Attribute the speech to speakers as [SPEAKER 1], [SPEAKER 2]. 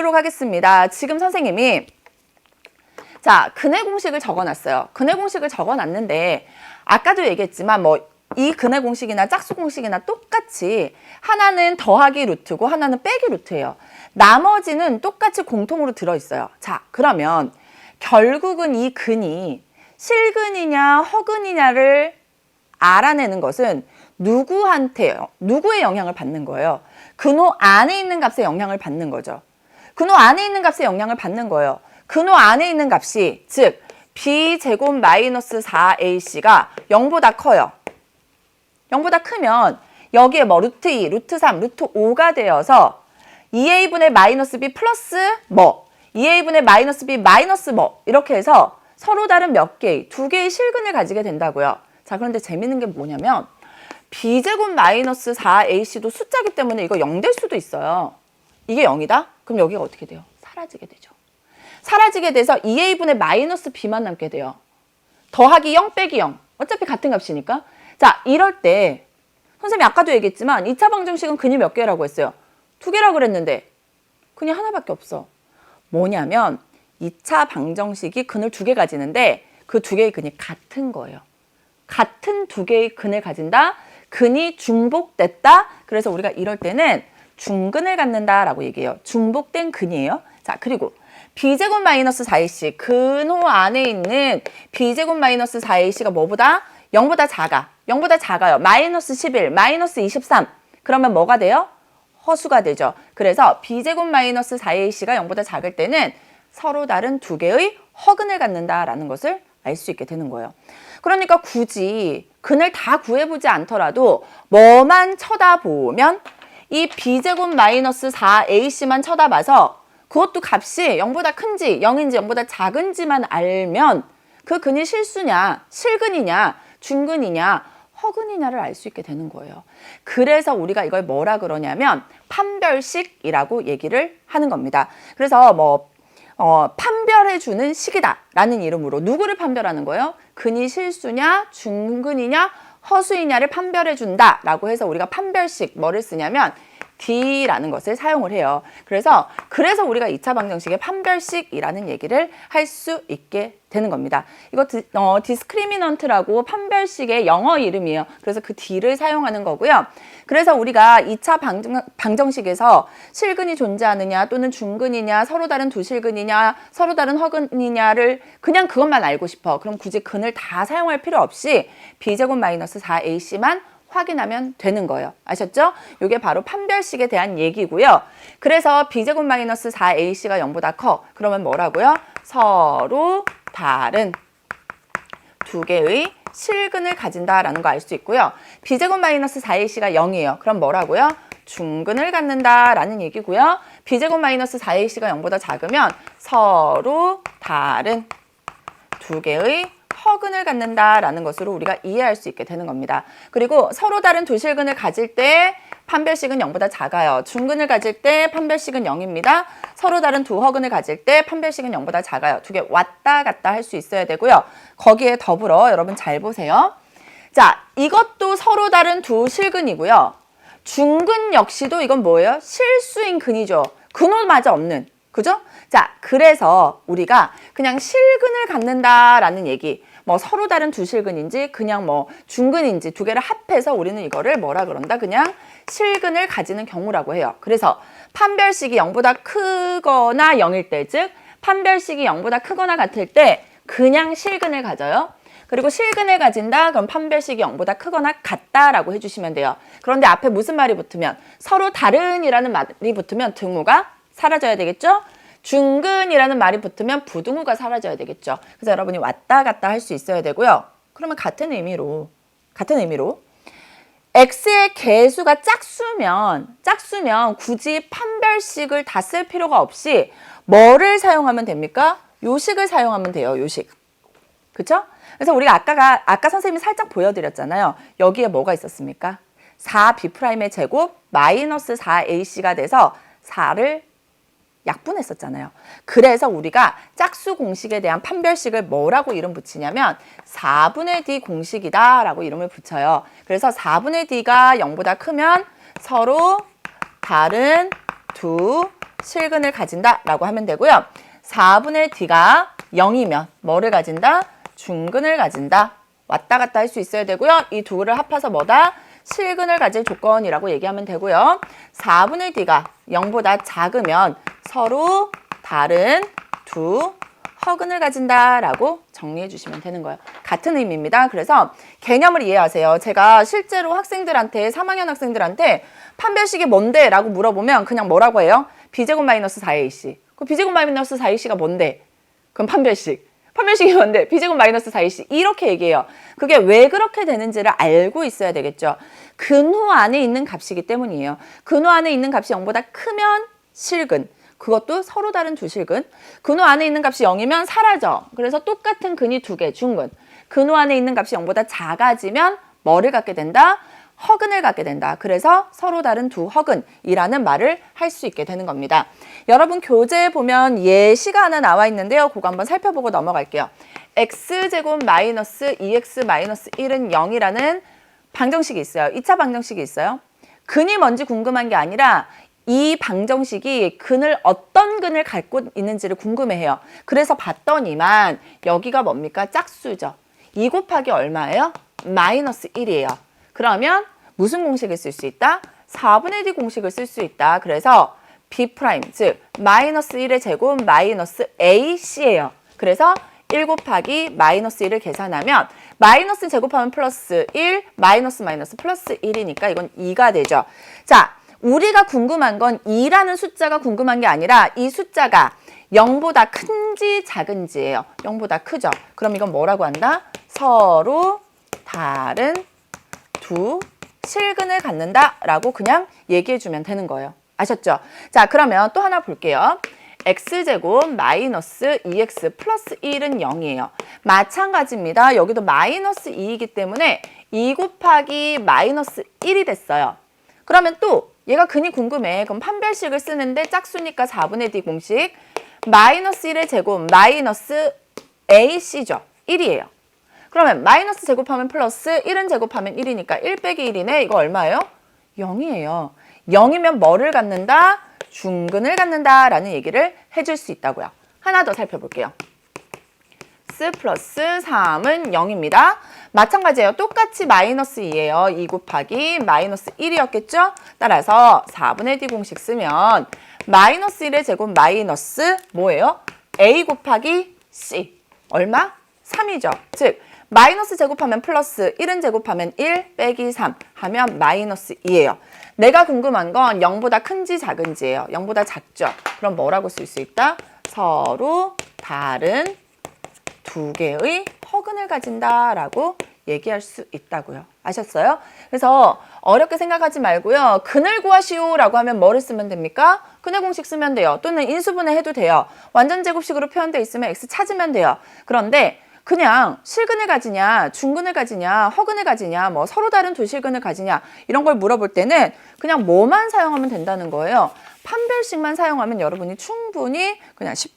[SPEAKER 1] 보도록 하겠습니다. 지금 선생님이 자, 근해 공식을 적어놨어요. 근해 공식을 적어놨는데 아까도 얘기했지만 뭐 이 근해 공식이나 짝수 공식이나 똑같이 하나는 더하기 루트고 하나는 빼기 루트예요. 나머지는 똑같이 공통으로 들어있어요. 자, 그러면 결국은 이 근이 실근이냐 허근이냐를 알아내는 것은 누구한테요? 누구의 영향을 받는 거예요? 근호 안에 있는 값의 영향을 받는 거죠. 근호 안에 있는 값의 영향을 받는 거예요. 근호 안에 있는 값이 즉 b제곱 마이너스 4ac가 0보다 커요. 0보다 크면 여기에 뭐 루트 2, 루트 3, 루트 5가 되어서 2a분의 마이너스 b 플러스 뭐 2a분의 마이너스 b 마이너스 뭐 이렇게 해서 서로 다른 몇 개의 두 개의 실근을 가지게 된다고요. 자, 그런데 재밌는 게 뭐냐면 b제곱 마이너스 4ac도 숫자기 때문에 이거 0 될 수도 있어요. 이게 0이다? 그럼 여기가 어떻게 돼요? 사라지게 되죠. 사라지게 돼서 2a분의 마이너스 b만 남게 돼요. 더하기 0 빼기 0. 어차피 같은 값이니까. 자, 이럴 때 선생님이 아까도 얘기했지만 2차 방정식은 근이 몇 개라고 했어요? 2개라고 그랬는데 근이 하나밖에 없어. 뭐냐면 2차 방정식이 근을 2개 가지는데 그 2개의 근이 같은 거예요. 같은 2개의 근을 가진다. 근이 중복됐다. 그래서 우리가 이럴 때는 중근을 갖는다라고 얘기해요. 중복된 근이에요. 자, 그리고 b제곱 마이너스 4ac 근호 안에 있는 b제곱 마이너스 4ac가 뭐보다? 0보다 작아. 0보다 작아요. 마이너스 11, 마이너스 23. 그러면 뭐가 돼요? 허수가 되죠. 그래서 b제곱 마이너스 4ac가 0보다 작을 때는 서로 다른 두 개의 허근을 갖는다라는 것을 알 수 있게 되는 거예요. 그러니까 굳이 근을 다 구해보지 않더라도 뭐만 쳐다보면 이 b제곱 마이너스 4ac만 쳐다봐서 그것도 값이 0보다 큰지 0인지 0보다 작은지만 알면 그 근이 실수냐, 실근이냐, 중근이냐, 허근이냐를 알 수 있게 되는 거예요. 그래서 우리가 이걸 뭐라 그러냐면 판별식이라고 얘기를 하는 겁니다. 그래서 뭐 판별해주는 식이다라는 이름으로 누구를 판별하는 거예요? 근이 실수냐, 중근이냐, 허수이냐를 판별해준다라고 해서 우리가 판별식 뭐를 쓰냐면 D라는 것을 사용을 해요. 그래서 우리가 2차 방정식의 판별식이라는 얘기를 할 수 있게 되는 겁니다. 이거 디스크리미넌트라고 판별식의 영어 이름이에요. 그래서 그 D를 사용하는 거고요. 그래서 우리가 2차 방정식에서 실근이 존재하느냐 또는 중근이냐 서로 다른 두 실근이냐 서로 다른 허근이냐를 그냥 그것만 알고 싶어. 그럼 굳이 근을 다 사용할 필요 없이 b제곱 마이너스 4ac만 확인하면 되는 거예요. 아셨죠? 이게 바로 판별식에 대한 얘기고요. 그래서 b제곱 마이너스 4ac가 0보다 커. 그러면 뭐라고요? 서로 다른 두 개의 실근을 가진다라는 거 알 수 있고요. b제곱 마이너스 4ac가 0이에요. 그럼 뭐라고요? 중근을 갖는다라는 얘기고요. b제곱 마이너스 4ac가 0보다 작으면 서로 다른 두 개의 허근을 갖는다라는 것으로 우리가 이해할 수 있게 되는 겁니다. 그리고 서로 다른 두 실근을 가질 때 판별식은 0보다 작아요. 중근을 가질 때 판별식은 0입니다. 서로 다른 두 허근을 가질 때 판별식은 0보다 작아요. 두 개 왔다 갔다 할 수 있어야 되고요. 거기에 더불어 여러분 잘 보세요. 자, 이것도 서로 다른 두 실근이고요. 중근 역시도 이건 뭐예요? 실수인 근이죠. 근호마저 없는. 그죠? 자, 그래서 우리가 그냥 실근을 갖는다라는 얘기, 뭐 서로 다른 두 실근인지 그냥 뭐 중근인지 두 개를 합해서 우리는 이거를 뭐라 그런다? 그냥 실근을 가지는 경우라고 해요. 그래서 판별식이 0보다 크거나 0일 때, 즉 판별식이 0보다 크거나 같을 때 그냥 실근을 가져요. 그리고 실근을 가진다? 그럼 판별식이 0보다 크거나 같다라고 해주시면 돼요. 그런데 앞에 무슨 말이 붙으면 서로 다른이라는 말이 붙으면 등호가 사라져야 되겠죠? 중근이라는 말이 붙으면 부등호가 사라져야 되겠죠. 그래서 여러분이 왔다 갔다 할 수 있어야 되고요. 그러면 같은 의미로 x의 개수가 짝수면 굳이 판별식을 다 쓸 필요가 없이 뭐를 사용하면 됩니까? 요식을 사용하면 돼요. 요식. 그쵸? 그래서 우리가 아까 선생님이 살짝 보여드렸잖아요. 여기에 뭐가 있었습니까? 4b'의 제곱 마이너스 4ac가 돼서 4를 약분했었잖아요. 그래서 우리가 짝수 공식에 대한 판별식을 뭐라고 이름 붙이냐면 4분의 d 공식이다 라고 이름을 붙여요. 그래서 4분의 d가 0보다 크면 서로 다른 두 실근을 가진다라고 하면 되고요. 4분의 D가 0이면 뭐를 가진다? 중근을 가진다. 왔다 갔다 할 수 있어야 되고요. 이 둘을 합해서 뭐다? 실근을 가질 조건이라고 얘기하면 되고요. 4분의 D가 0보다 작으면 서로 다른 두 허근을 가진다라고 정리해 주시면 되는 거예요. 같은 의미입니다. 그래서 개념을 이해하세요. 제가 실제로 학생들한테 3학년 학생들한테 판별식이 뭔데? 라고 물어보면 그냥 뭐라고 해요? b제곱 마이너스 4ac. 그 b제곱 마이너스 4ac가 뭔데? 그럼 판별식. 판별식이 뭔데? b제곱 마이너스 4ac. 이렇게 얘기해요. 그게 왜 그렇게 되는지를 알고 있어야 되겠죠. 근호 안에 있는 값이기 때문이에요. 근호 안에 있는 값이 0보다 크면 실근. 그것도 서로 다른 두 실근. 근호 안에 있는 값이 0이면 사라져. 그래서 똑같은 근이 두 개, 중근. 근호 안에 있는 값이 0보다 작아지면 뭐를 갖게 된다? 허근을 갖게 된다. 그래서 서로 다른 두 허근이라는 말을 할 수 있게 되는 겁니다. 여러분 교재에 보면 예시가 하나 나와 있는데요. 그거 한번 살펴보고 넘어갈게요. x제곱 마이너스 2x 마이너스 1은 0이라는 방정식이 있어요. 2차 방정식이 있어요. 근이 뭔지 궁금한 게 아니라 이 방정식이 근을 어떤 근을 갖고 있는지를 궁금해해요. 그래서 봤더니만 여기가 뭡니까? 짝수죠. 2 곱하기 얼마예요? 마이너스 1이에요. 그러면 무슨 공식을 쓸 수 있다? 4분의 D 공식을 쓸 수 있다. 그래서 B', 즉 마이너스 1의 제곱 마이너스 AC예요. 그래서 1 곱하기 마이너스 1을 계산하면 마이너스 제곱하면 플러스 1, 마이너스 마이너스 플러스 1이니까 이건 2가 되죠. 자, 우리가 궁금한 건 2라는 숫자가 궁금한 게 아니라 이 숫자가 0보다 큰지 작은지예요. 0보다 크죠. 그럼 이건 뭐라고 한다? 서로 다른 두 실근을 갖는다라고 그냥 얘기해주면 되는 거예요. 아셨죠? 자, 그러면 또 하나 볼게요. x제곱 마이너스 2x 플러스 1은 0이에요. 마찬가지입니다. 여기도 마이너스 2이기 때문에 2 곱하기 마이너스 1이 됐어요. 그러면 또 얘가 근이 궁금해. 그럼 판별식을 쓰는데 짝수니까 4분의 D 공식. 마이너스 1의 제곱 마이너스 AC죠. 1이에요. 그러면 마이너스 제곱하면 플러스 1은 제곱하면 1이니까 1 빼기 1이네. 이거 얼마예요? 0이에요. 0이면 뭐를 갖는다? 중근을 갖는다라는 얘기를 해줄 수 있다고요. 하나 더 살펴볼게요. x 플러스 3은 0입니다. 마찬가지예요. 똑같이 마이너스 2예요. 2 곱하기 마이너스 1이었겠죠? 따라서 4분의 D 공식 쓰면 마이너스 1의 제곱 마이너스 뭐예요? A 곱하기 C. 얼마? 3이죠. 즉 마이너스 제곱하면 플러스 1은 제곱하면 1 빼기 3 하면 마이너스 2예요. 내가 궁금한 건 0보다 큰지 작은지예요. 0보다 작죠. 그럼 뭐라고 쓸 수 있다? 서로 다른 두 개의 허근을 가진다라고 얘기할 수 있다고요. 아셨어요? 그래서 어렵게 생각하지 말고요. 근을 구하시오라고 하면 뭐를 쓰면 됩니까? 근의 공식 쓰면 돼요. 또는 인수분해 해도 돼요. 완전 제곱식으로 표현되어 있으면 x 찾으면 돼요. 그런데 그냥 실근을 가지냐, 중근을 가지냐, 허근을 가지냐, 뭐 서로 다른 두 실근을 가지냐 이런 걸 물어볼 때는 그냥 뭐만 사용하면 된다는 거예요. 판별식만 사용하면 여러분이 충분히 그냥 쉽게